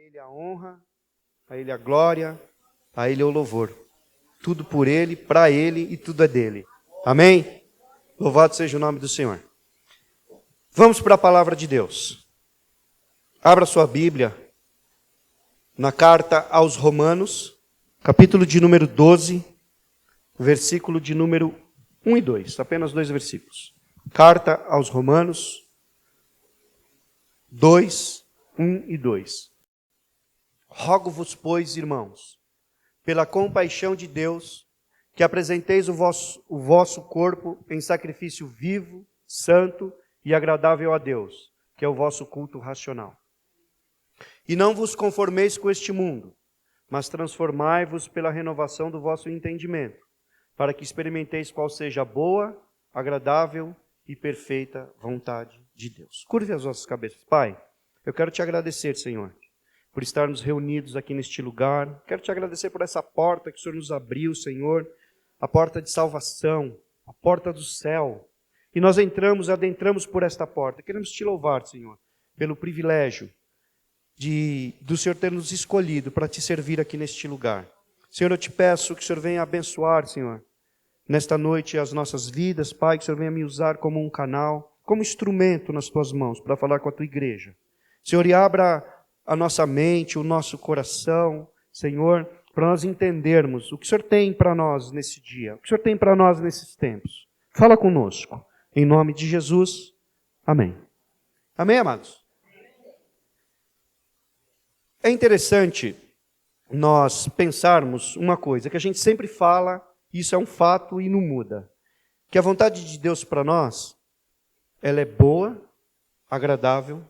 Ele a honra, a Ele a glória, a Ele o louvor. Tudo por Ele, para Ele e tudo é dele. Amém? Louvado seja o nome do Senhor. Vamos para a palavra de Deus. Abra sua Bíblia na carta aos Romanos, capítulo de número 12, versículo de número 1 e 2. Apenas 2 versículos. Carta aos Romanos 2, 1 e 2. Rogo-vos, pois, irmãos, pela compaixão de Deus, que apresenteis o vosso corpo em sacrifício vivo, santo e agradável a Deus, que é o vosso culto racional. E não vos conformeis com este mundo, mas transformai-vos pela renovação do vosso entendimento, para que experimenteis qual seja a boa, agradável e perfeita vontade de Deus. Curve as vossas cabeças. Pai, eu quero te agradecer, Senhor, por estarmos reunidos aqui neste lugar. Quero te agradecer por essa porta que o Senhor nos abriu, Senhor, a porta de salvação, a porta do céu. E nós adentramos por esta porta. Queremos te louvar, Senhor, pelo privilégio do Senhor ter nos escolhido para te servir aqui neste lugar. Senhor, eu te peço que o Senhor venha abençoar, Senhor, nesta noite as nossas vidas, Pai, que o Senhor venha me usar como um canal, como instrumento nas tuas mãos para falar com a tua igreja. Senhor, e abra a nossa mente, o nosso coração, Senhor, para nós entendermos o que o Senhor tem para nós nesse dia, o que o Senhor tem para nós nesses tempos. Fala conosco, em nome de Jesus. Amém. Amém, amados? É interessante nós pensarmos uma coisa, que a gente sempre fala, isso é um fato e não muda, que a vontade de Deus para nós, ela é boa, agradável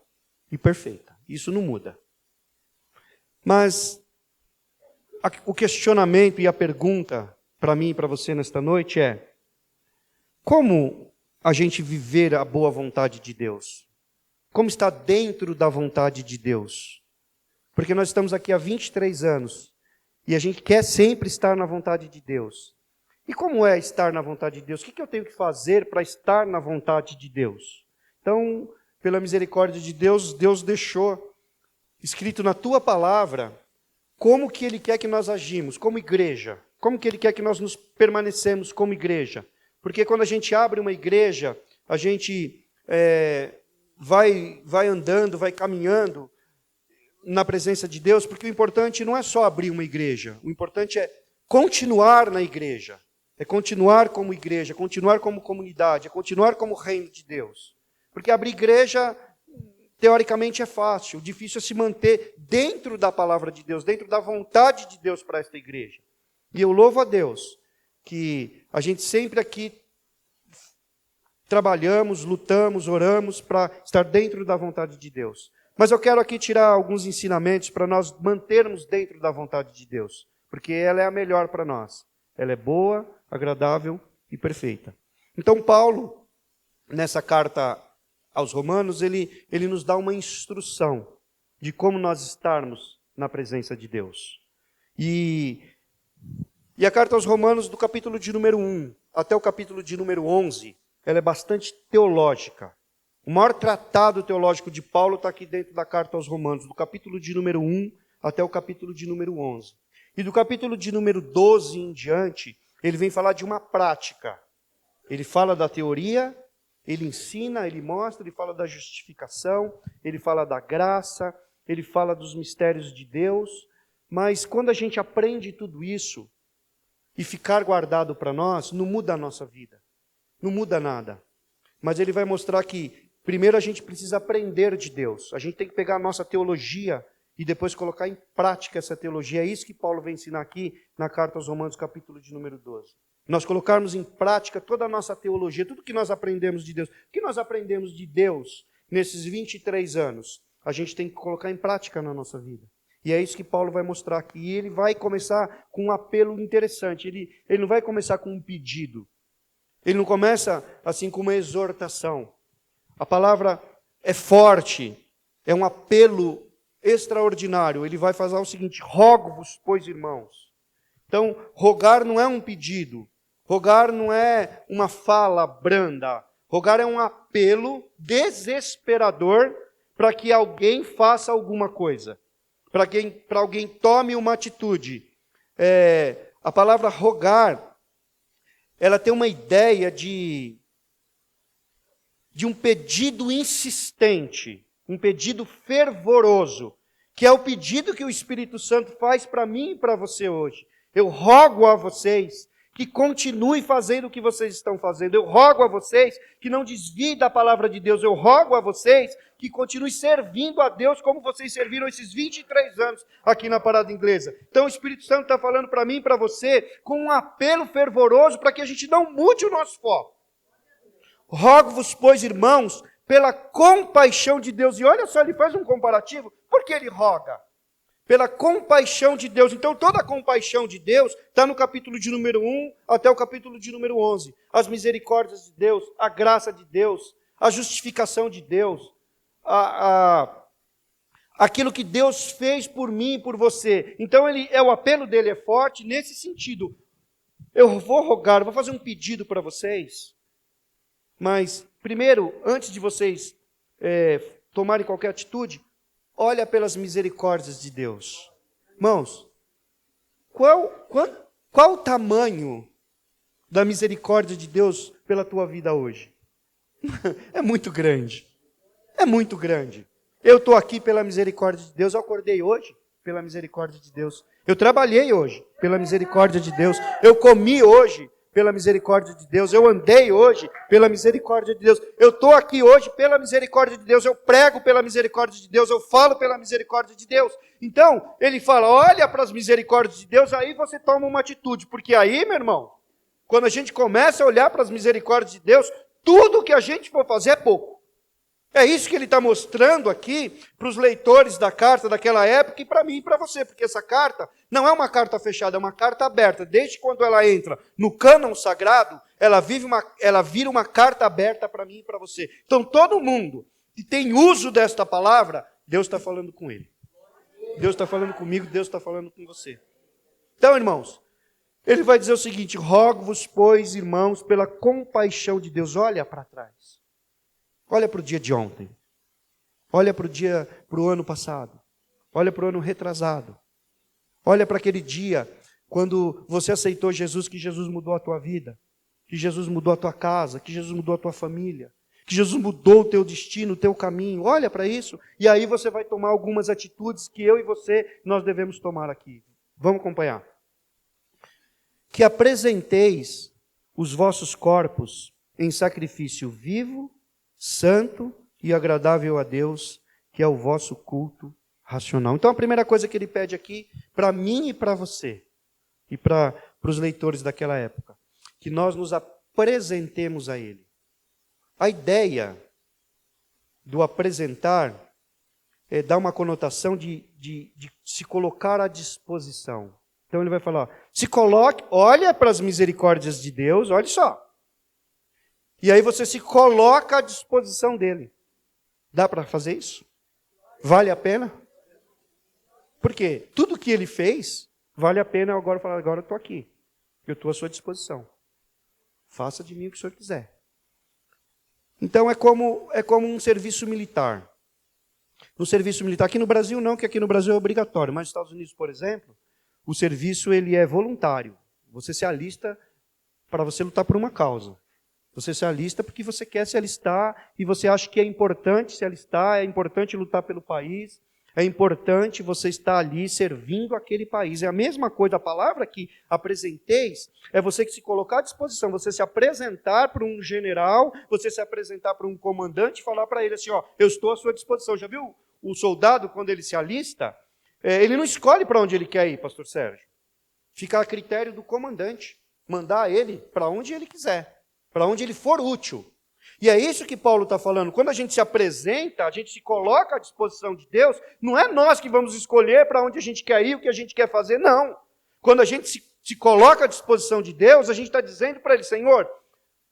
e perfeita. Isso não muda. Mas o questionamento e a pergunta para mim e para você nesta noite é: como a gente viver a boa vontade de Deus? Como estar dentro da vontade de Deus? Porque nós estamos aqui há 23 anos e a gente quer sempre estar na vontade de Deus. E como é estar na vontade de Deus? O que eu tenho que fazer para estar na vontade de Deus? Então, pela misericórdia de Deus, Deus deixou escrito na tua palavra como que Ele quer que nós agimos como igreja, como que Ele quer que nós nos permanecemos como igreja. Porque quando a gente abre uma igreja, a gente vai andando, vai caminhando na presença de Deus, porque o importante não é só abrir uma igreja, o importante é continuar na igreja, é continuar como igreja, continuar como comunidade, é continuar como reino de Deus. Porque abrir igreja, teoricamente, é fácil, o difícil é se manter dentro da palavra de Deus, dentro da vontade de Deus para esta igreja. E eu louvo a Deus que a gente sempre aqui trabalhamos, lutamos, oramos para estar dentro da vontade de Deus. Mas eu quero aqui tirar alguns ensinamentos para nós mantermos dentro da vontade de Deus, porque ela é a melhor para nós. Ela é boa, agradável e perfeita. Então Paulo, nessa carta aos Romanos, ele nos dá uma instrução de como nós estarmos na presença de Deus. E a carta aos Romanos, do capítulo de número 1 até o capítulo de número 11, ela é bastante teológica. O maior tratado teológico de Paulo está aqui dentro da carta aos Romanos, do capítulo de número 1 até o capítulo de número 11. E do capítulo de número 12 em diante, ele vem falar de uma prática. Ele fala da teoria, ele ensina, ele mostra, ele fala da justificação, ele fala da graça, ele fala dos mistérios de Deus. Mas quando a gente aprende tudo isso e ficar guardado para nós, não muda a nossa vida. Não muda nada. Mas ele vai mostrar que primeiro a gente precisa aprender de Deus. A gente tem que pegar a nossa teologia e depois colocar em prática essa teologia. É isso que Paulo vem ensinar aqui na carta aos Romanos, capítulo de número 12. Nós colocarmos em prática toda a nossa teologia, tudo que nós aprendemos de Deus. O que nós aprendemos de Deus nesses 23 anos? A gente tem que colocar em prática na nossa vida. E é isso que Paulo vai mostrar aqui. E ele vai começar com um apelo interessante. Ele não vai começar com um pedido. Ele não começa assim com uma exortação. A palavra é forte, é um apelo extraordinário. Ele vai fazer o seguinte: rogo-vos, pois, irmãos. Então, rogar não é um pedido, rogar não é uma fala branda, rogar é um apelo desesperador para que alguém faça alguma coisa. para alguém tome uma atitude. A palavra rogar, ela tem uma ideia de um pedido insistente, um pedido fervoroso, que é o pedido que o Espírito Santo faz para mim e para você hoje. Eu rogo a vocês que continuem fazendo o que vocês estão fazendo. Eu rogo a vocês que não desviem da palavra de Deus. Eu rogo a vocês que continuem servindo a Deus como vocês serviram esses 23 anos aqui na Parada Inglesa. Então o Espírito Santo está falando para mim e para você com um apelo fervoroso para que a gente não mude o nosso foco. Rogo-vos, pois, irmãos, pela compaixão de Deus. E olha só, ele faz um comparativo. Por que ele roga? Pela compaixão de Deus. Então, toda a compaixão de Deus está no capítulo de número 1 até o capítulo de número 11. As misericórdias de Deus, a graça de Deus, a justificação de Deus, aquilo que Deus fez por mim e por você. Então, o apelo dele é forte nesse sentido. Eu vou rogar, vou fazer um pedido para vocês. Mas, primeiro, antes de vocês tomarem qualquer atitude, olha pelas misericórdias de Deus. Irmãos, qual o tamanho da misericórdia de Deus pela tua vida hoje? É muito grande. É muito grande. Eu estou aqui pela misericórdia de Deus. Eu acordei hoje pela misericórdia de Deus. Eu trabalhei hoje pela misericórdia de Deus. Eu comi hoje pela misericórdia de Deus. Eu andei hoje pela misericórdia de Deus. Eu estou aqui hoje pela misericórdia de Deus. Eu prego pela misericórdia de Deus. Eu falo pela misericórdia de Deus. Então, ele fala, olha para as misericórdias de Deus, aí você toma uma atitude. Porque aí, meu irmão, quando a gente começa a olhar para as misericórdias de Deus, tudo que a gente for fazer é pouco. É isso que ele está mostrando aqui para os leitores da carta daquela época e para mim e para você, porque essa carta não é uma carta fechada, é uma carta aberta. Desde quando ela entra no cânon sagrado, ela vira uma carta aberta para mim e para você. Então todo mundo que tem uso desta palavra, Deus está falando com ele. Deus está falando comigo, Deus está falando com você. Então, irmãos, ele vai dizer o seguinte, rogo-vos, pois, irmãos, pela compaixão de Deus. Olha para trás. Olha para o dia de ontem. Olha para o ano passado. Olha para o ano retrasado. Olha para aquele dia quando você aceitou Jesus, que Jesus mudou a tua vida, que Jesus mudou a tua casa, que Jesus mudou a tua família, que Jesus mudou o teu destino, o teu caminho. Olha para isso e aí você vai tomar algumas atitudes que eu e você, nós devemos tomar aqui. Vamos acompanhar. Que apresenteis os vossos corpos em sacrifício vivo, santo e agradável a Deus, que é o vosso culto racional. Então a primeira coisa que ele pede aqui, para mim e para você, e para os leitores daquela época, que nós nos apresentemos a ele. A ideia do apresentar dá uma conotação de se colocar à disposição. Então ele vai falar, se coloque, olha para as misericórdias de Deus, olha só. E aí você se coloca à disposição dele. Dá para fazer isso? Vale a pena? Por quê? Tudo que ele fez, vale a pena agora falar, agora eu estou aqui. Eu estou à sua disposição. Faça de mim o que o senhor quiser. Então é como um serviço militar. No serviço militar, aqui no Brasil não, que aqui no Brasil é obrigatório, mas nos Estados Unidos, por exemplo, o serviço ele é voluntário. Você se alista para você lutar por uma causa. Você se alista porque você quer se alistar e você acha que é importante se alistar, é importante lutar pelo país, é importante você estar ali servindo aquele país. É a mesma coisa, a palavra que apresenteis é você que se colocar à disposição, você se apresentar para um general, você se apresentar para um comandante e falar para ele assim, ó, eu estou à sua disposição. Já viu o soldado quando ele se alista? Ele não escolhe para onde ele quer ir, pastor Sérgio. Fica a critério do comandante, mandar ele para onde ele quiser. Para onde ele for útil. E é isso que Paulo está falando. Quando a gente se apresenta, a gente se coloca à disposição de Deus, não é nós que vamos escolher para onde a gente quer ir, o que a gente quer fazer, não. Quando a gente se coloca à disposição de Deus, a gente está dizendo para ele, Senhor,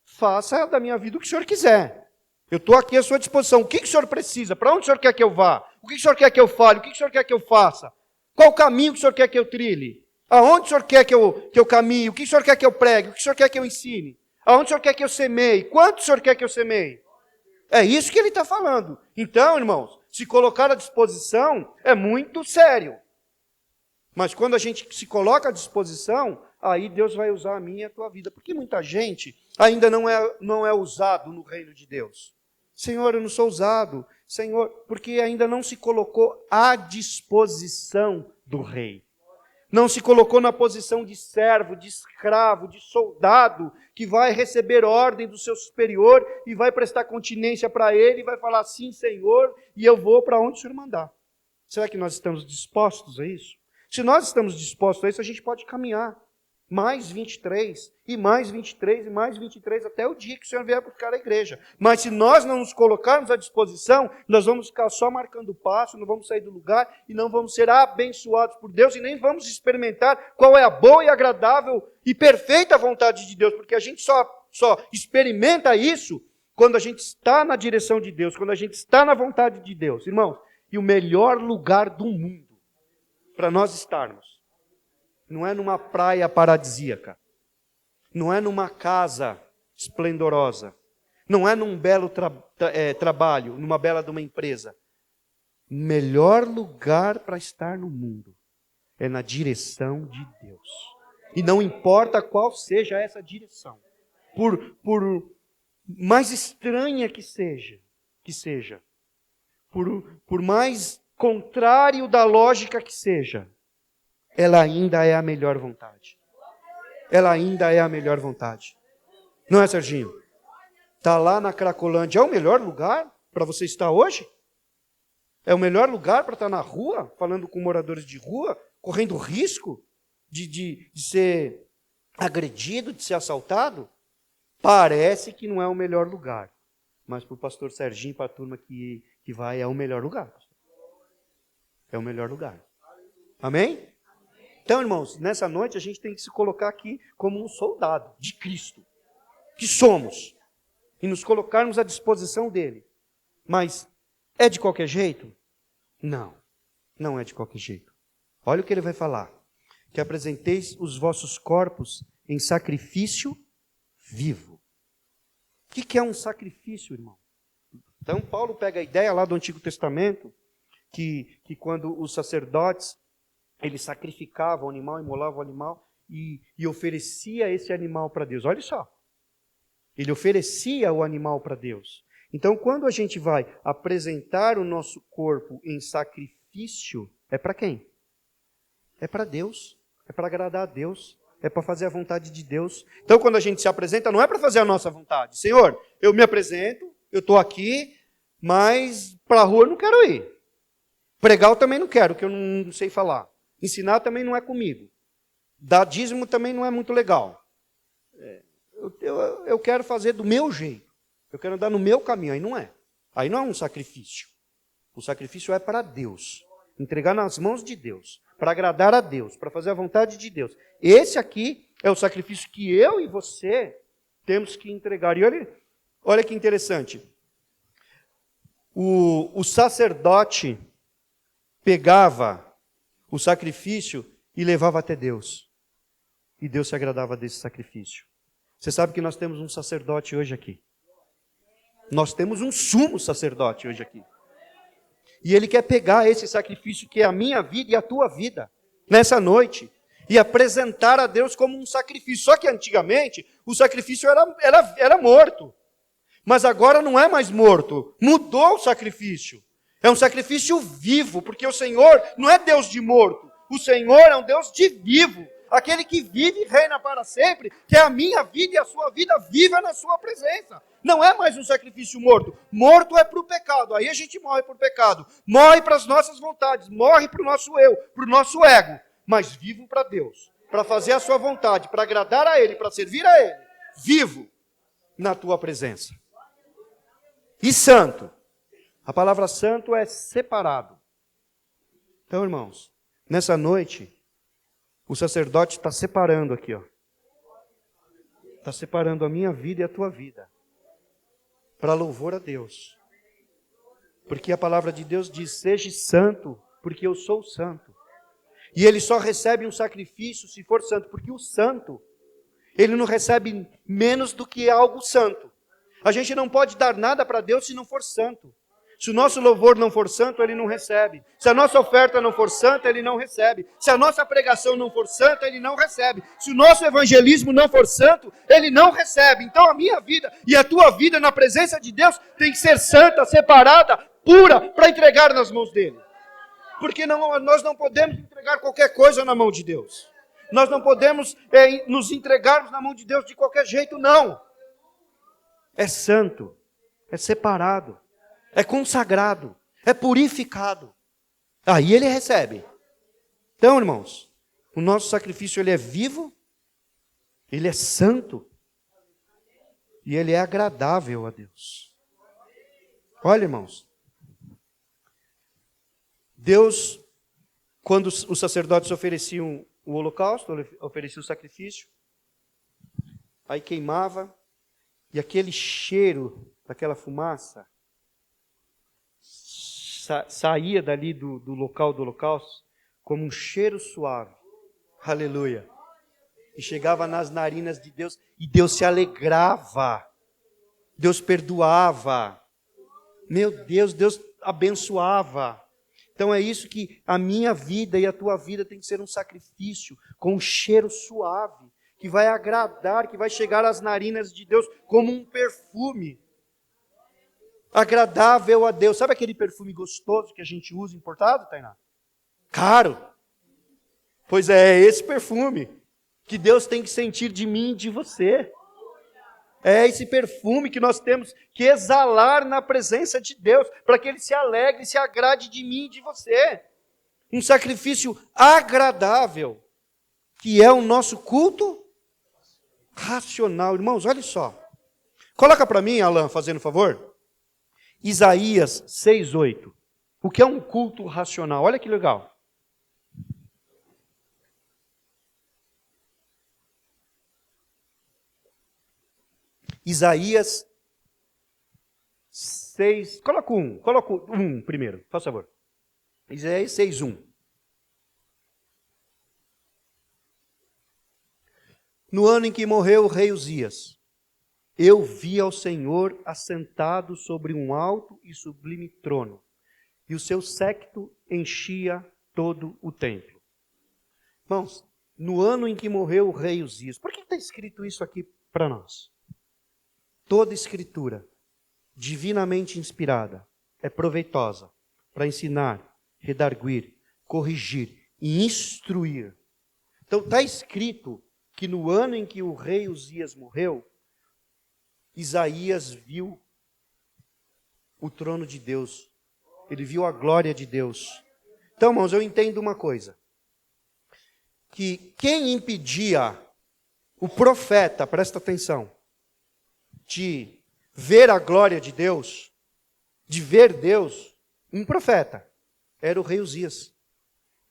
faça da minha vida o que o Senhor quiser. Eu estou aqui à sua disposição. O que o Senhor precisa? Para onde o Senhor quer que eu vá? O que o Senhor quer que eu fale? O que o Senhor quer que eu faça? Qual o caminho que o Senhor quer que eu trilhe? Aonde o Senhor quer que eu caminhe? O que o Senhor quer que eu pregue? O que o Senhor quer que eu ensine? Aonde o Senhor quer que eu semeie? Quanto o Senhor quer que eu semeie? É isso que ele está falando. Então, irmãos, Se colocar à disposição é muito sério. Mas quando a gente se coloca à disposição, aí Deus vai usar a minha e a tua vida. Porque muita gente ainda não é usado no reino de Deus. Senhor, eu não sou usado. Senhor, porque ainda não se colocou à disposição do rei. Não se colocou na posição de servo, de escravo, de soldado, que vai receber ordem do seu superior e vai prestar continência para ele e vai falar, sim, Senhor, e eu vou para onde o Senhor mandar. Será que nós estamos dispostos a isso? Se nós estamos dispostos a isso, a gente pode caminhar mais 23, e mais 23, e mais 23, até o dia que o Senhor vier buscar a igreja. Mas se nós não nos colocarmos à disposição, nós vamos ficar só marcando passo, não vamos sair do lugar, e não vamos ser abençoados por Deus, e nem vamos experimentar qual é a boa e agradável e perfeita vontade de Deus, porque a gente só experimenta isso quando a gente está na direção de Deus, quando a gente está na vontade de Deus. Irmãos, e o melhor lugar do mundo para nós estarmos, não é numa praia paradisíaca, não é numa casa esplendorosa, não é num belo trabalho, numa bela de uma empresa. O melhor lugar para estar no mundo é na direção de Deus. E não importa qual seja essa direção, por mais estranha que seja, por mais contrário da lógica que seja, ela ainda é a melhor vontade. Ela ainda é a melhor vontade. Não é, Serginho? Está lá na Cracolândia. É o melhor lugar para você estar hoje? É o melhor lugar para estar na rua, falando com moradores de rua, correndo risco de ser agredido, de ser assaltado? Parece que não é o melhor lugar. Mas para o pastor Serginho, para a turma que vai, é o melhor lugar. É o melhor lugar. Amém? Então, irmãos, nessa noite a gente tem que se colocar aqui como um soldado de Cristo, que somos, e nos colocarmos à disposição dele. Mas é de qualquer jeito? Não, não é de qualquer jeito. Olha o que ele vai falar. Que apresenteis os vossos corpos em sacrifício vivo. O que é um sacrifício, irmão? Então, Paulo pega a ideia lá do Antigo Testamento, que quando os sacerdotes ele sacrificava o animal, imolava o animal e oferecia esse animal para Deus. Olha só. Ele oferecia o animal para Deus. Então, quando a gente vai apresentar o nosso corpo em sacrifício, é para quem? É para Deus. É para agradar a Deus. É para fazer a vontade de Deus. Então, quando a gente se apresenta, não é para fazer a nossa vontade. Senhor, eu me apresento, eu estou aqui, mas para a rua eu não quero ir. Pregar eu também não quero, que eu não sei falar. Ensinar também não é comigo. Dar dízimo também não é muito legal. Eu quero fazer do meu jeito. Eu quero andar no meu caminho. Aí não é. Aí não é um sacrifício. O sacrifício é para Deus. Entregar nas mãos de Deus. Para agradar a Deus. Para fazer a vontade de Deus. Esse aqui é o sacrifício que eu e você temos que entregar. E olha que interessante. O sacerdote pegava o sacrifício e levava até Deus. E Deus se agradava desse sacrifício. Você sabe que nós temos um sacerdote hoje aqui. Nós temos um sumo sacerdote hoje aqui. E ele quer pegar esse sacrifício que é a minha vida e a tua vida, nessa noite, e apresentar a Deus como um sacrifício. Só que antigamente, o sacrifício era morto. Mas agora não é mais morto. Mudou o sacrifício. É um sacrifício vivo, porque o Senhor não é Deus de morto. O Senhor é um Deus de vivo. Aquele que vive e reina para sempre, que é a minha vida e a sua vida viva na sua presença. Não é mais um sacrifício morto. Morto é para o pecado. Aí a gente morre por pecado. Morre para as nossas vontades. Morre para o nosso eu, para o nosso ego. Mas vivo para Deus. Para fazer a sua vontade, para agradar a Ele, para servir a Ele. Vivo na tua presença. E santo. A palavra santo é separado. Então, irmãos, nessa noite, o sacerdote está separando aqui, ó. Está separando a minha vida e a tua vida. Para louvor a Deus. Porque a palavra de Deus diz, seja santo, porque eu sou santo. E ele só recebe um sacrifício se for santo, porque o santo, ele não recebe menos do que algo santo. A gente não pode dar nada para Deus se não for santo. Se o nosso louvor não for santo, ele não recebe. Se a nossa oferta não for santa, ele não recebe. Se a nossa pregação não for santa, ele não recebe. Se o nosso evangelismo não for santo, ele não recebe. Então a minha vida e a tua vida na presença de Deus tem que ser santa, separada, pura, para entregar nas mãos dele. Porque nós não podemos entregar qualquer coisa na mão de Deus. Nós não podemos nos entregarmos na mão de Deus de qualquer jeito, não. É santo, é separado, é consagrado, é purificado. Aí ele recebe. Então, irmãos, o nosso sacrifício ele é vivo, ele é santo e ele é agradável a Deus. Olha, irmãos, Deus, quando os sacerdotes ofereciam o holocausto, ofereciam o sacrifício, aí queimava, e aquele cheiro daquela fumaça saía dali do local do holocausto como um cheiro suave. Aleluia. E chegava nas narinas de Deus, e Deus se alegrava. Deus perdoava. Meu Deus, Deus abençoava. Então é isso que a minha vida e a tua vida tem que ser um sacrifício com um cheiro suave, que vai agradar, que vai chegar às narinas de Deus como um perfume agradável a Deus. Sabe aquele perfume gostoso que a gente usa importado, Tainá? Caro. Pois é esse perfume que Deus tem que sentir de mim e de você. É esse perfume que nós temos que exalar na presença de Deus, para que Ele se alegre, se agrade de mim e de você. Um sacrifício agradável, que é o nosso culto racional. Irmãos, olha só. Coloca para mim, Alan, fazendo favor. Isaías 6:8. O que é um culto racional? Olha que legal. Isaías 6, coloca um primeiro, por favor. Isaías 6:1. No ano em que morreu o rei Uzias, eu vi ao Senhor assentado sobre um alto e sublime trono, e o seu séquito enchia todo o templo. Irmãos, no ano em que morreu o rei Uzias, por que está escrito isso aqui para nós? Toda escritura, divinamente inspirada, é proveitosa para ensinar, redarguir, corrigir e instruir. Então está escrito que no ano em que o rei Uzias morreu, Isaías viu o trono de Deus. Ele viu a glória de Deus. Então, irmãos, eu entendo uma coisa. Que quem impedia o profeta, presta atenção, de ver a glória de Deus, de ver Deus, um profeta, era o rei Uzias.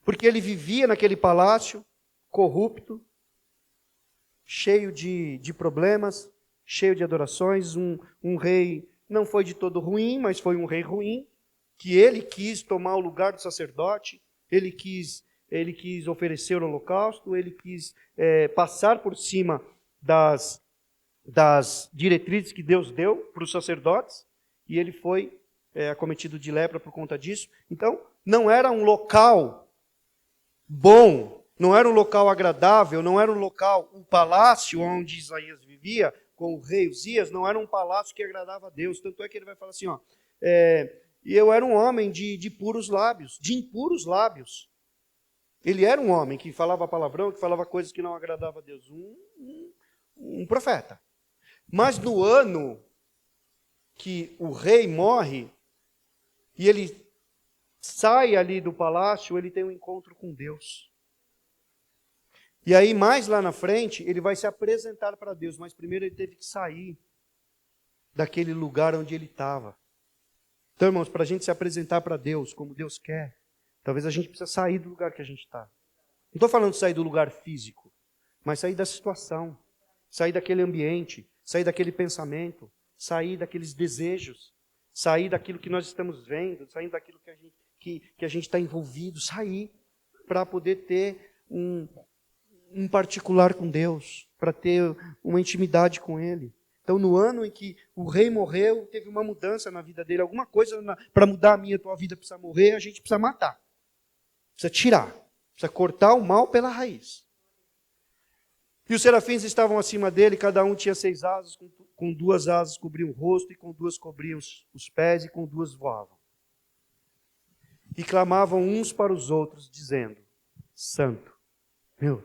Porque ele vivia naquele palácio, corrupto, cheio de problemas, cheio de adorações, um rei, não foi de todo ruim, mas foi um rei ruim, que ele quis tomar o lugar do sacerdote, ele quis oferecer o holocausto, ele quis passar por cima das diretrizes que Deus deu para os sacerdotes, e ele foi acometido de lepra por conta disso. Então, não era um local bom, não era um local agradável, não era um local, um palácio onde Isaías vivia, com o rei Uzias, não era um palácio que agradava a Deus. Tanto é que ele vai falar assim, e eu era um homem de puros lábios, de impuros lábios. Ele era um homem que falava palavrão, que falava coisas que não agradavam a Deus. Um profeta. Mas no ano que o rei morre, e ele sai ali do palácio, ele tem um encontro com Deus. E aí, mais lá na frente, ele vai se apresentar para Deus, mas primeiro ele teve que sair daquele lugar onde ele estava. Então, irmãos, para a gente se apresentar para Deus como Deus quer, talvez a gente precise sair do lugar que a gente está. Não estou falando de sair do lugar físico, mas sair da situação, sair daquele ambiente, sair daquele pensamento, sair daqueles desejos, sair daquilo que nós estamos vendo, sair daquilo que a gente está envolvido, sair para poder ter um particular com Deus, para ter uma intimidade com Ele. Então, no ano em que o rei morreu, teve uma mudança na vida dele. Alguma coisa para mudar a minha e a tua vida precisa morrer, a gente precisa matar. Precisa tirar. Precisa cortar o mal pela raiz. E os serafins estavam acima dele, cada um tinha 6 asas, com 2 asas cobriam o rosto, e com 2 cobriam os pés, e com 2 voavam. E clamavam uns para os outros, dizendo: Santo. Meu,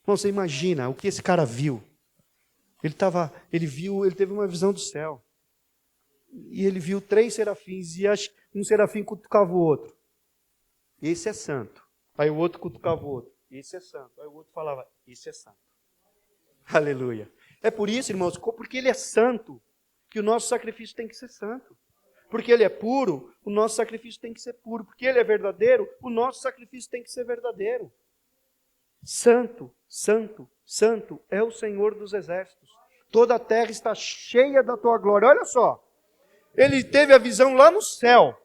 irmão, você imagina o que esse cara viu. Ele teve uma visão do céu. E ele viu 3 serafins, e um serafim cutucava o outro. Esse é santo. Aí o outro cutucava o outro. Esse é santo. Aí o outro falava: esse é santo. Aleluia. É por isso, irmãos, porque ele é santo, que o nosso sacrifício tem que ser santo. Porque ele é puro, o nosso sacrifício tem que ser puro. Porque ele é verdadeiro, o nosso sacrifício tem que ser verdadeiro. Santo, santo, santo é o Senhor dos exércitos. Toda a terra está cheia da tua glória. Olha só, ele teve a visão lá no céu.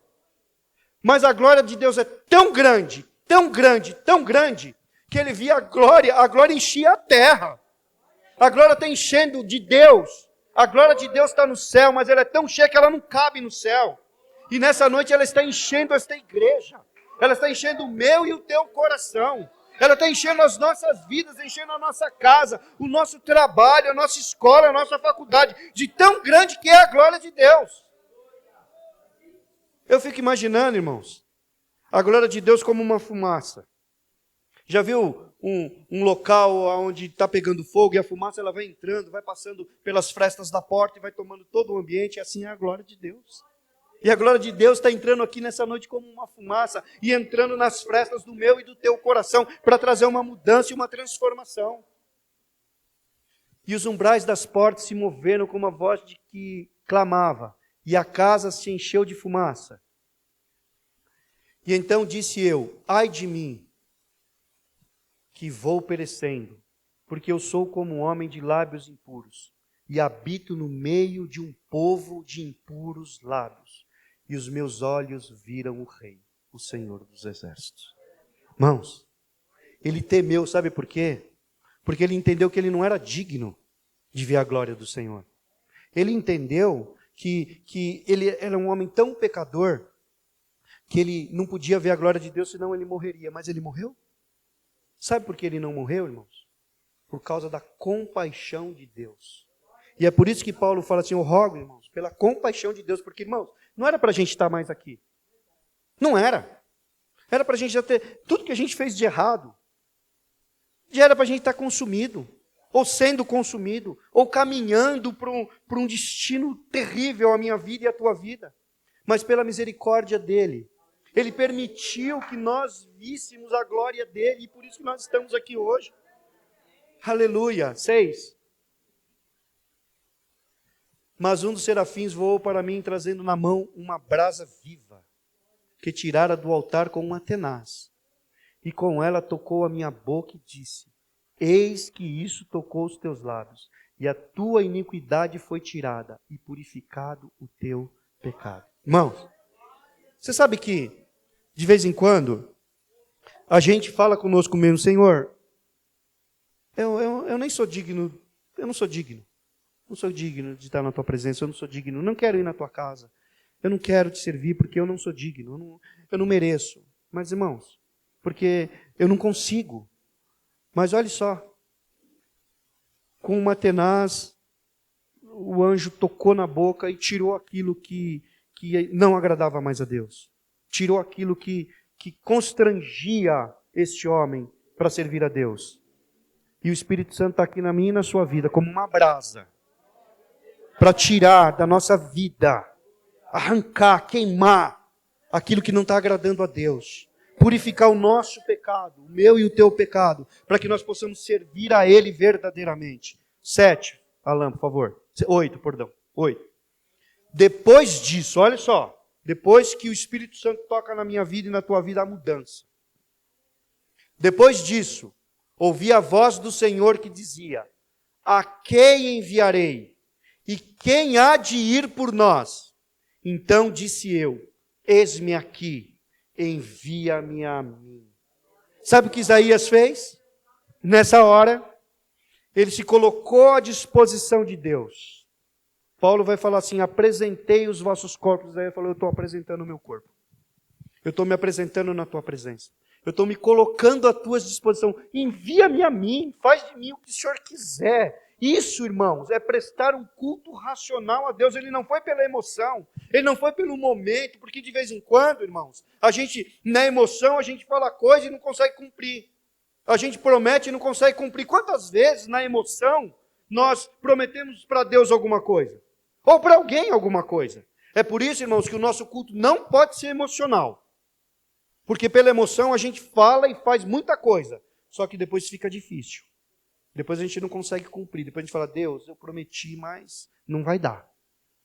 Mas a glória de Deus é tão grande, tão grande, tão grande, que ele via a glória enchia a terra. A glória está enchendo de Deus. A glória de Deus está no céu, mas ela é tão cheia que ela não cabe no céu. E nessa noite ela está enchendo esta igreja. Ela está enchendo o meu e o teu coração. Ela está enchendo as nossas vidas, enchendo a nossa casa, o nosso trabalho, a nossa escola, a nossa faculdade, de tão grande que é a glória de Deus. Eu fico imaginando, irmãos, a glória de Deus como uma fumaça. Já viu um local onde está pegando fogo e a fumaça ela vai entrando, vai passando pelas frestas da porta e vai tomando todo o ambiente, e assim é a glória de Deus. E a glória de Deus está entrando aqui nessa noite como uma fumaça e entrando nas frestas do meu e do teu coração para trazer uma mudança e uma transformação. E os umbrais das portas se moveram com uma voz de que clamava, e a casa se encheu de fumaça. E então disse eu: ai de mim, que vou perecendo, porque eu sou como um homem de lábios impuros, e habito no meio de um povo de impuros lábios. E os meus olhos viram o Rei, o Senhor dos Exércitos. Irmãos, ele temeu, sabe por quê? Porque ele entendeu que ele não era digno de ver a glória do Senhor. Ele entendeu que ele era um homem tão pecador, que ele não podia ver a glória de Deus, senão ele morreria. Mas ele morreu? Sabe por que ele não morreu, irmãos? Por causa da compaixão de Deus. E é por isso que Paulo fala assim: eu rogo, irmãos, pela compaixão de Deus, porque, irmãos, não era para a gente estar mais aqui. Não era. Era para a gente já ter tudo que a gente fez de errado. Já era para a gente estar consumido, ou sendo consumido, ou caminhando para um destino terrível, a minha vida e a tua vida. Mas pela misericórdia dele, ele permitiu que nós víssemos a glória dele, e por isso que nós estamos aqui hoje. Aleluia. 6. Mas um dos serafins voou para mim, trazendo na mão uma brasa viva, que tirara do altar com uma tenaz. E com ela tocou a minha boca e disse: eis que isso tocou os teus lábios, e a tua iniquidade foi tirada, e purificado o teu pecado. Irmãos, você sabe que, de vez em quando, a gente fala conosco mesmo: Senhor, eu nem sou digno, eu não sou digno. Não sou digno de estar na tua presença, eu não sou digno, não quero ir na tua casa, eu não quero te servir porque eu não sou digno, eu não mereço. Mas, irmãos, porque eu não consigo. Mas olha só, com uma tenaz, o anjo tocou na boca e tirou aquilo que não agradava mais a Deus. Tirou aquilo que constrangia este homem para servir a Deus. E o Espírito Santo está aqui na minha e na sua vida como uma brasa, para tirar da nossa vida, arrancar, queimar aquilo que não está agradando a Deus. Purificar o nosso pecado, o meu e o teu pecado, para que nós possamos servir a Ele verdadeiramente. 7, Alan, por favor. 8, perdão. 8. Depois disso, olha só, depois que o Espírito Santo toca na minha vida e na tua vida, a mudança. Depois disso, ouvi a voz do Senhor que dizia: a quem enviarei? E quem há de ir por nós? Então disse eu: eis-me aqui, envia-me a mim. Sabe o que Isaías fez? Nessa hora, ele se colocou à disposição de Deus. Paulo vai falar assim, apresentei os vossos corpos. Aí ele falou, eu estou apresentando o meu corpo. Eu estou me apresentando na tua presença. Eu estou me colocando à tua disposição. Envia-me a mim, faz de mim o que o Senhor quiser. Isso, irmãos, é prestar um culto racional a Deus. Ele não foi pela emoção, ele não foi pelo momento, porque de vez em quando, irmãos, na emoção, a gente fala coisa e não consegue cumprir. A gente promete e não consegue cumprir. Quantas vezes, na emoção, nós prometemos para Deus alguma coisa? Ou para alguém alguma coisa? É por isso, irmãos, que o nosso culto não pode ser emocional. Porque pela emoção a gente fala e faz muita coisa, só que depois fica difícil. Depois a gente não consegue cumprir. Depois a gente fala, Deus, eu prometi, mas não vai dar.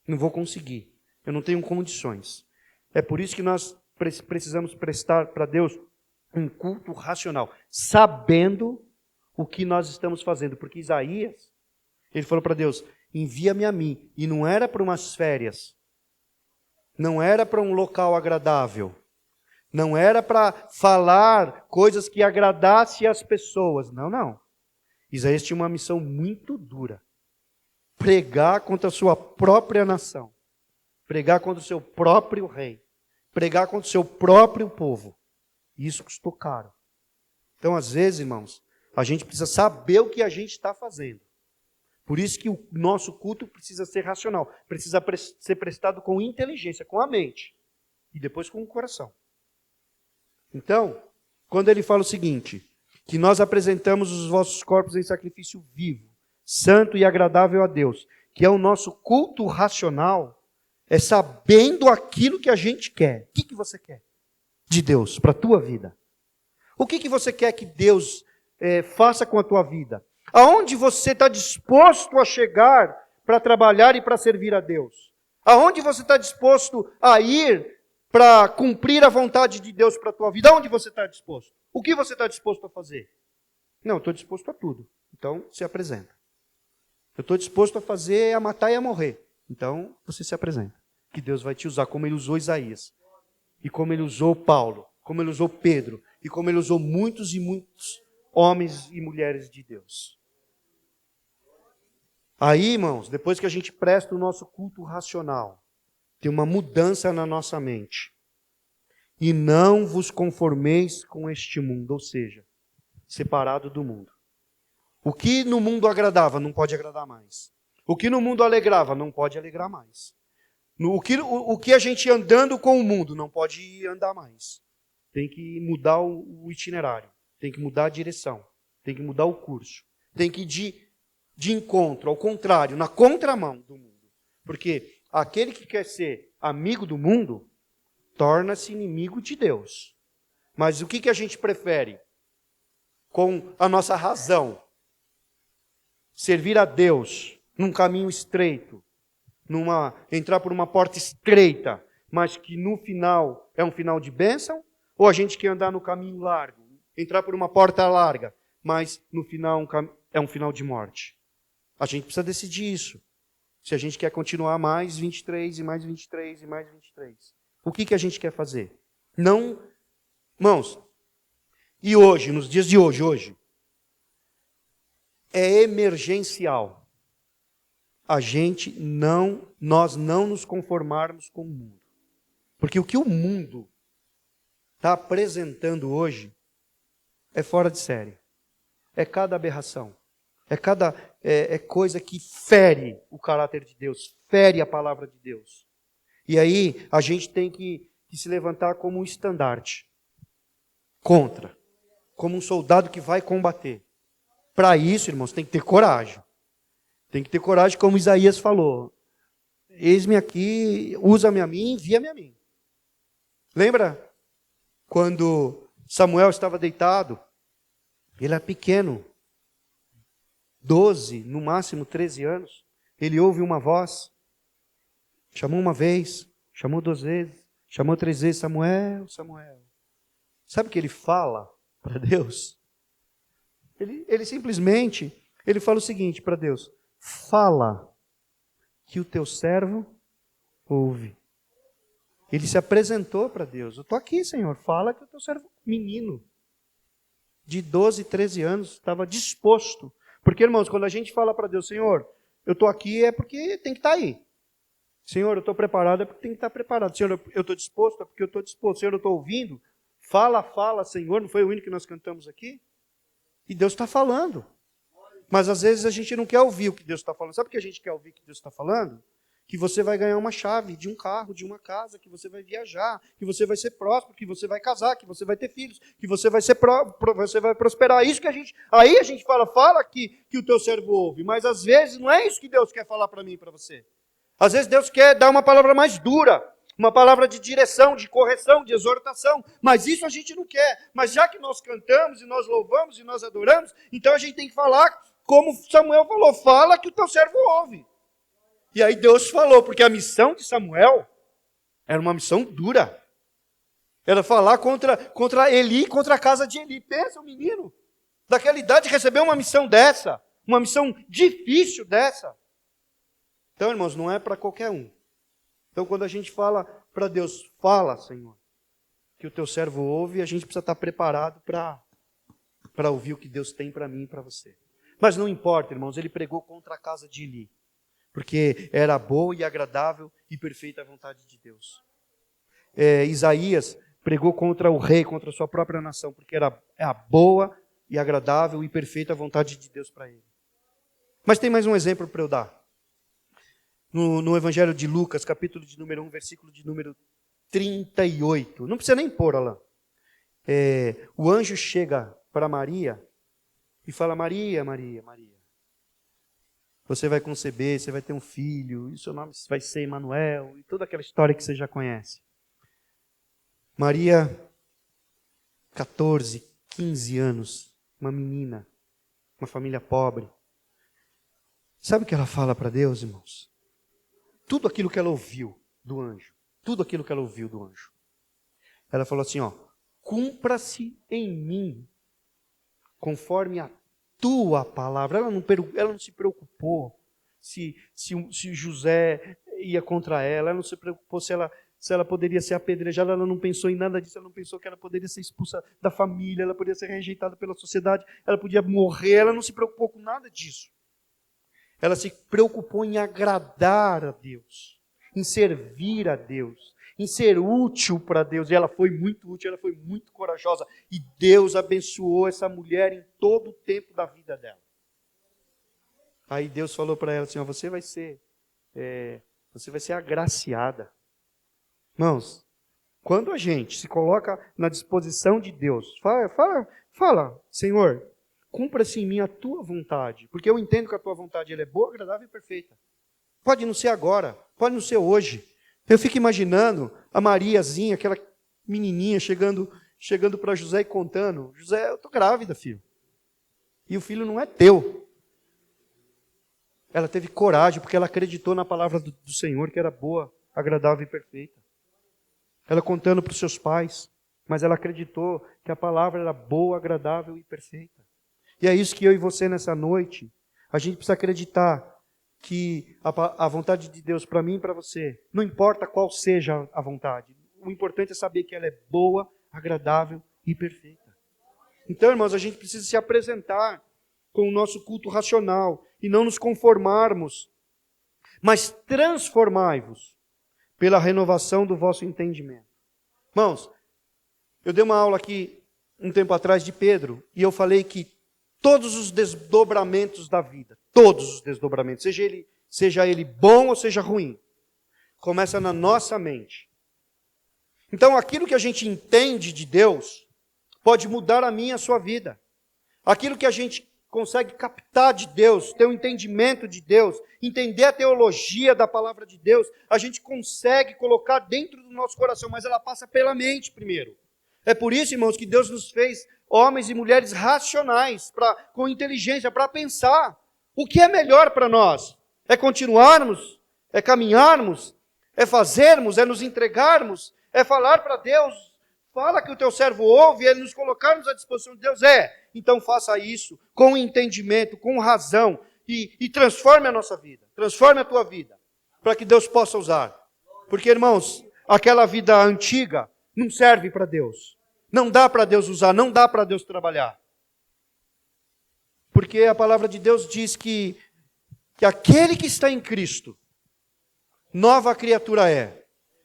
Não vou conseguir. Eu não tenho condições. É por isso que nós precisamos prestar para Deus um culto racional, sabendo o que nós estamos fazendo. Porque Isaías, ele falou para Deus, envia-me a mim. E não era para umas férias. Não era para um local agradável. Não era para falar coisas que agradassem as pessoas. Não, não. Isaías tinha uma missão muito dura. Pregar contra a sua própria nação. Pregar contra o seu próprio rei. Pregar contra o seu próprio povo. E isso custou caro. Então, às vezes, irmãos, a gente precisa saber o que a gente está fazendo. Por isso que o nosso culto precisa ser racional. Precisa ser prestado com inteligência, com a mente. E depois com o coração. Então, quando ele fala o seguinte, que nós apresentamos os vossos corpos em sacrifício vivo, santo e agradável a Deus, que é o nosso culto racional, é sabendo aquilo que a gente quer. O que você quer de Deus para a tua vida? O que você quer que Deus faça com a tua vida? Aonde você está disposto a chegar para trabalhar e para servir a Deus? Aonde você está disposto a ir para cumprir a vontade de Deus para a tua vida? Aonde você está disposto? O que você está disposto a fazer? Não, estou disposto a tudo. Então, se apresenta. Eu estou disposto a fazer, a matar e a morrer. Então, você se apresenta. Que Deus vai te usar como Ele usou Isaías. E como Ele usou Paulo. Como Ele usou Pedro. E como Ele usou muitos e muitos homens e mulheres de Deus. Aí, irmãos, depois que a gente presta o nosso culto racional, tem uma mudança na nossa mente. E não vos conformeis com este mundo, ou seja, separado do mundo. O que no mundo agradava não pode agradar mais. O que no mundo alegrava não pode alegrar mais. O que a gente andando com o mundo não pode andar mais. Tem que mudar o itinerário, tem que mudar a direção, tem que mudar o curso. Tem que ir de encontro, ao contrário, na contramão do mundo. Porque aquele que quer ser amigo do mundo, torna-se inimigo de Deus. Mas o que a gente prefere? Com a nossa razão. Servir a Deus num caminho estreito. Entrar por uma porta estreita, mas que no final é um final de bênção? Ou a gente quer andar no caminho largo? Entrar por uma porta larga, mas no final é um final de morte? A gente precisa decidir isso. Se a gente quer continuar mais 23 e mais 23 e mais 23. O que a gente quer fazer? Não, irmãos, e hoje, nos dias de hoje, é emergencial nós não nos conformarmos com o mundo. Porque o que o mundo está apresentando hoje é fora de série. É cada aberração. É coisa que fere o caráter de Deus, fere a palavra de Deus. E aí a gente tem que se levantar como um estandarte contra, como um soldado que vai combater. Para isso, irmãos, tem que ter coragem. Tem que ter coragem, como Isaías falou. Eis-me aqui, usa-me a mim, envia-me a mim. Lembra quando Samuel estava deitado? Ele era pequeno, 12, no máximo 13 anos. Ele ouve uma voz. Chamou uma vez, chamou 2 vezes, chamou 3 vezes, Samuel, Samuel. Sabe o que ele fala para Deus? Ele simplesmente, ele fala o seguinte para Deus: fala que o teu servo ouve. Ele se apresentou para Deus. Eu estou aqui, Senhor, fala que o teu servo, menino, de 12, 13 anos, estava disposto. Porque, irmãos, quando a gente fala para Deus, Senhor, eu estou aqui é porque tem que estar aí. Senhor, eu estou preparado, é porque tem que estar preparado. Senhor, eu estou disposto, é porque eu estou disposto. Senhor, eu estou ouvindo. Fala, fala, Senhor. Não foi o hino que nós cantamos aqui? E Deus está falando. Mas às vezes a gente não quer ouvir o que Deus está falando. Sabe o que a gente quer ouvir o que Deus está falando? Que você vai ganhar uma chave de um carro, de uma casa, que você vai viajar, que você vai ser próspero, que você vai casar, que você vai ter filhos, que você vai você vai prosperar. Isso que aí a gente fala que o teu servo ouve. Mas às vezes não é isso que Deus quer falar para mim e para você. Às vezes Deus quer dar uma palavra mais dura, uma palavra de direção, de correção, de exortação. Mas isso a gente não quer. Mas já que nós cantamos e nós louvamos e nós adoramos, então a gente tem que falar como Samuel falou, fala que o teu servo ouve. E aí Deus falou, porque a missão de Samuel era uma missão dura. Era falar contra Eli, contra a casa de Eli. Pensa, o menino daquela idade recebeu uma missão dessa, uma missão difícil dessa. Então, irmãos, não é para qualquer um. Então, quando a gente fala para Deus, fala, Senhor, que o teu servo ouve, a gente precisa estar preparado para ouvir o que Deus tem para mim e para você. Mas não importa, irmãos, ele pregou contra a casa de Eli, porque era boa e agradável e perfeita a vontade de Deus. Isaías pregou contra o rei, contra a sua própria nação, porque era a boa e agradável e perfeita a vontade de Deus para ele. Mas tem mais um exemplo para eu dar. No Evangelho de Lucas, capítulo de número 1, versículo de número 38. Não precisa nem pôr, Alain. O anjo chega para Maria e fala, Maria, Maria, Maria, você vai conceber, você vai ter um filho, e o seu nome vai ser Emanuel, e toda aquela história que você já conhece. Maria, 14, 15 anos, uma menina, uma família pobre. Sabe o que ela fala para Deus, irmãos? Tudo aquilo que ela ouviu do anjo. Tudo aquilo que ela ouviu do anjo. Ela falou assim, cumpra-se em mim, conforme a tua palavra. Ela não se preocupou se José ia contra ela. Ela não se preocupou se ela poderia ser apedrejada. Ela não pensou em nada disso. Ela não pensou que ela poderia ser expulsa da família. Ela poderia ser rejeitada pela sociedade. Ela podia morrer. Ela não se preocupou com nada disso. Ela se preocupou em agradar a Deus, em servir a Deus, em ser útil para Deus. E ela foi muito útil, ela foi muito corajosa. E Deus abençoou essa mulher em todo o tempo da vida dela. Aí Deus falou para ela assim, você vai ser agraciada. Irmãos, quando a gente se coloca na disposição de Deus, fala, Senhor, cumpra-se em mim a tua vontade, porque eu entendo que a tua vontade ela é boa, agradável e perfeita. Pode não ser agora, pode não ser hoje. Eu fico imaginando a Mariazinha, aquela menininha, chegando para José e contando, José, eu estou grávida, filho. E o filho não é teu. Ela teve coragem, porque ela acreditou na palavra do Senhor, que era boa, agradável e perfeita. Ela contando para os seus pais, mas ela acreditou que a palavra era boa, agradável e perfeita. E é isso que eu e você nessa noite, a gente precisa acreditar que a vontade de Deus para mim e para você, não importa qual seja a vontade, o importante é saber que ela é boa, agradável e perfeita. Então, irmãos, a gente precisa se apresentar com o nosso culto racional e não nos conformarmos, mas transformai-vos pela renovação do vosso entendimento. Irmãos, eu dei uma aula aqui um tempo atrás de Pedro e eu falei que todos os desdobramentos da vida, todos os desdobramentos, seja ele bom ou seja ruim, começa na nossa mente. Então, aquilo que a gente entende de Deus pode mudar a minha e a sua vida. Aquilo que a gente consegue captar de Deus, ter um entendimento de Deus, entender a teologia da palavra de Deus, a gente consegue colocar dentro do nosso coração, mas ela passa pela mente primeiro. É por isso, irmãos, que Deus nos fez homens e mulheres racionais, com inteligência, para pensar o que é melhor para nós. É continuarmos, é caminharmos, é fazermos, é nos entregarmos, é falar para Deus, fala que o teu servo ouve, é nos colocarmos à disposição de Deus. Então faça isso com entendimento, com razão, e transforme a nossa vida, transforme a tua vida, para que Deus possa usar. Porque, irmãos, aquela vida antiga não serve para Deus. Não dá para Deus usar, não dá para Deus trabalhar. Porque a palavra de Deus diz que aquele que está em Cristo Nova criatura é.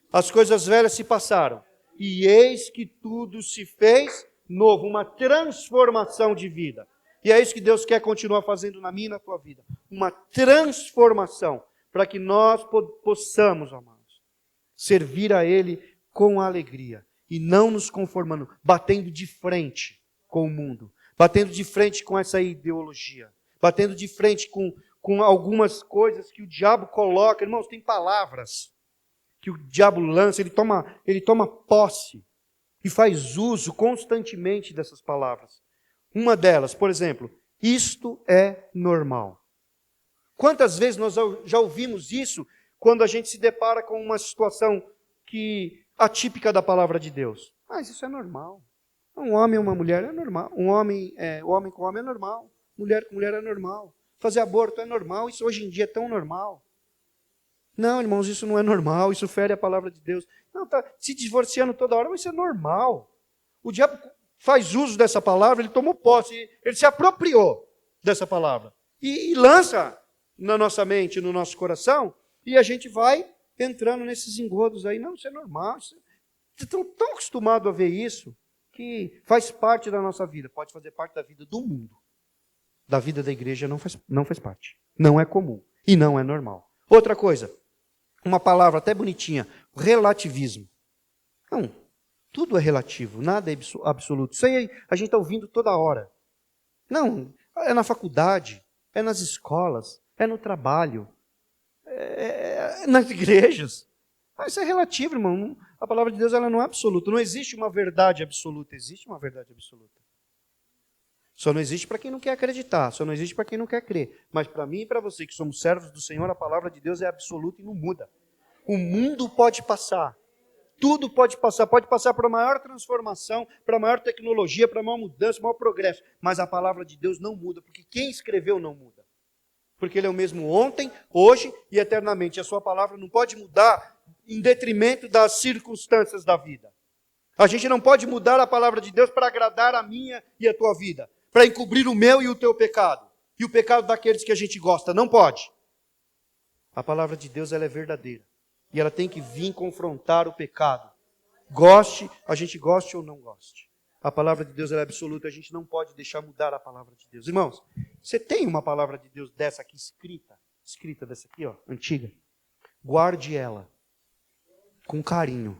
As coisas velhas se passaram. E eis que tudo se fez novo. Uma transformação de vida. E é isso que Deus quer continuar fazendo na minha e na tua vida. Uma transformação. Para que nós possamos, amados, servir a Ele com alegria. E não nos conformando, batendo de frente com o mundo. Batendo de frente com essa ideologia. Batendo de frente com algumas coisas que o diabo coloca. Irmãos, tem palavras que o diabo lança, ele toma posse e faz uso constantemente dessas palavras. Uma delas, por exemplo, isto é normal. Quantas vezes nós já ouvimos isso quando a gente se depara com uma situação atípica da palavra de Deus? Mas isso é normal. Um homem e uma mulher é normal. Homem com homem é normal. Mulher com mulher é normal. Fazer aborto é normal. Isso hoje em dia é tão normal. Não, irmãos, isso não é normal. Isso fere a palavra de Deus. Não, está se divorciando toda hora, mas isso é normal. O diabo faz uso dessa palavra, ele tomou posse, ele se apropriou dessa palavra. E lança na nossa mente, no nosso coração, e a gente vai entrando nesses engodos aí. Não, isso é normal. Estão tão acostumados a ver isso, que faz parte da nossa vida. Pode fazer parte da vida do mundo. Da vida da igreja não faz parte. Não é comum. E não é normal. Outra coisa, uma palavra até bonitinha, relativismo. Não, tudo é relativo, nada é absoluto. Isso aí a gente está ouvindo toda hora. Não, é na faculdade, é nas escolas, é no trabalho, é nas igrejas. Isso é relativo, irmão. A palavra de Deus ela não é absoluta. Não existe uma verdade absoluta, existe uma verdade absoluta. Só não existe para quem não quer acreditar, só não existe para quem não quer crer. Mas para mim e para você, que somos servos do Senhor, a palavra de Deus é absoluta e não muda. O mundo pode passar, tudo pode passar por uma maior transformação, para maior tecnologia, para maior mudança, maior progresso. Mas a palavra de Deus não muda, porque quem escreveu não muda. Porque Ele é o mesmo ontem, hoje e eternamente. A sua palavra não pode mudar em detrimento das circunstâncias da vida. A gente não pode mudar a palavra de Deus para agradar a minha e a tua vida. Para encobrir o meu e o teu pecado. E o pecado daqueles que a gente gosta. Não pode. A palavra de Deus ela é verdadeira. E ela tem que vir confrontar o pecado. A gente goste ou não goste. A palavra de Deus ela é absoluta. A gente não pode deixar mudar a palavra de Deus. Irmãos, você tem uma palavra de Deus dessa aqui escrita dessa aqui, ó, antiga. Guarde ela com carinho.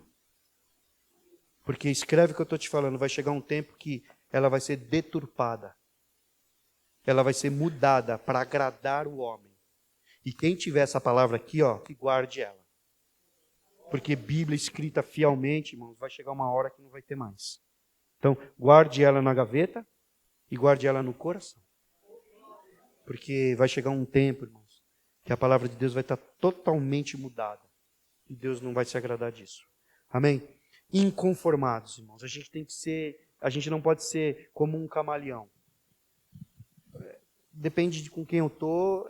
Porque escreve o que eu estou te falando. Vai chegar um tempo que ela vai ser deturpada. Ela vai ser mudada para agradar o homem. E quem tiver essa palavra aqui, ó, que guarde ela. Porque Bíblia escrita fielmente, irmãos, vai chegar uma hora que não vai ter mais. Então, guarde ela na gaveta e guarde ela no coração. Porque vai chegar um tempo, irmãos, que a palavra de Deus vai estar totalmente mudada. E Deus não vai se agradar disso. Amém? Inconformados, irmãos. A gente não pode ser como um camaleão. Depende de com quem eu estou,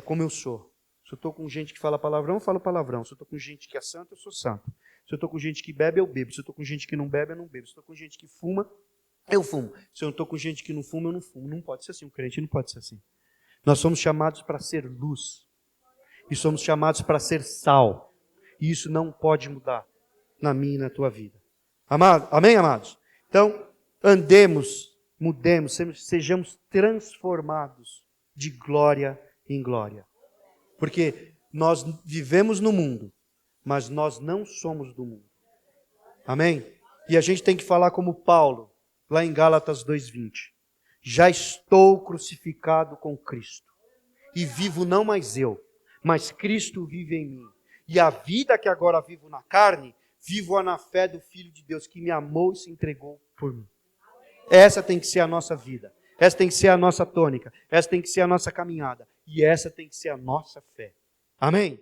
como eu sou. Se eu estou com gente que fala palavrão, eu falo palavrão. Se eu estou com gente que é santo, eu sou santo. Se eu estou com gente que bebe, eu bebo. Se eu estou com gente que não bebe, eu não bebo. Se eu estou com gente que fuma, eu fumo. Se eu estou com gente que não fuma, eu não fumo. Não pode ser assim. Um crente não pode ser assim. Nós somos chamados para ser luz. E somos chamados para ser sal. E isso não pode mudar na minha e na tua vida. Amém, amados? Então, andemos, mudemos, sejamos transformados de glória em glória. Porque nós vivemos no mundo, mas nós não somos do mundo. Amém? E a gente tem que falar como Paulo, lá em Gálatas 2:20. Já estou crucificado com Cristo. E vivo não mais eu, mas Cristo vive em mim. E a vida que agora vivo na carne, vivo-a na fé do Filho de Deus, que me amou e se entregou por mim. Essa tem que ser a nossa vida. Essa tem que ser a nossa tônica. Essa tem que ser a nossa caminhada. E essa tem que ser a nossa fé. Amém?